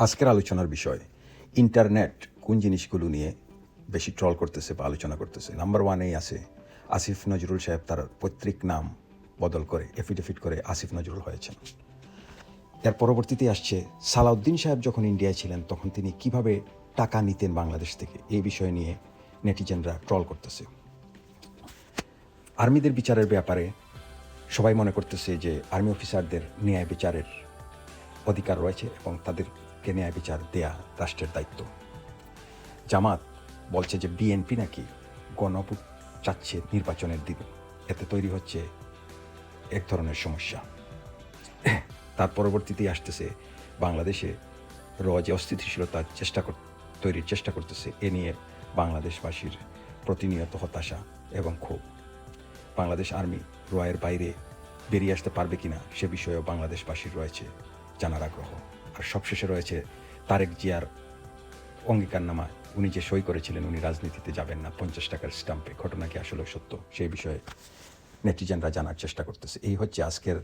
আজকের আলোচনার বিষয় ইন্টারনেট কোন জিনিসগুলো নিয়ে বেশি ট্রল করতেছে বা আলোচনা করতেছে। নাম্বার ওয়ানেই আছে আসিফ নজরুল সাহেব তার পৈতৃক নাম বদল করে এফিডেভিট করে আসিফ নজরুল হয়েছেন। এর পরবর্তীতে আসছে সালাউদ্দিন সাহেব যখন ইন্ডিয়ায় ছিলেন তখন তিনি কিভাবে টাকা নিতেন বাংলাদেশ থেকে, এই বিষয় নিয়ে নেটিজেনরা ট্রল করতেছে। আর্মিদের বিচারের ব্যাপারে সবাই মনে করতেছে যে আর্মি অফিসারদের ন্যায় বিচারের অধিকার রয়েছে এবং তাদেরকে ন্যায় বিচার দেয়া রাষ্ট্রের দায়িত্ব। জামাত বলছে যে বিএনপি নাকি গণভোট চাচ্ছে নির্বাচনের দিন, এতে তৈরি হচ্ছে এক ধরনের সমস্যা। তার পরবর্তীতে আসতেছে বাংলাদেশে যে অস্থিতিশীলতার তৈরির চেষ্টা করতেছে, এ নিয়ে বাংলাদেশবাসীর প্রতিনিয়ত হতাশা এবং ক্ষোভ। বাংলাদেশ আর্মি রয়ের বাইরে বেরিয়ে আসতে পারবে কিনা সে বিষয়েও বাংলাদেশবাসীর রয়েছে জানার আগ্রহ। আর সবশেষে রয়েছে তারেক জিয়ার অঙ্গীকারনামা, উনি যে সই করেছিলেন উনি রাজনীতিতে যাবেন না 50 টাকার স্টাম্পে, ঘটনা কি আসলে সত্য সেই বিষয়ে নেটিজেনরা জানার চেষ্টা করতেছে। এই হচ্ছে আজকের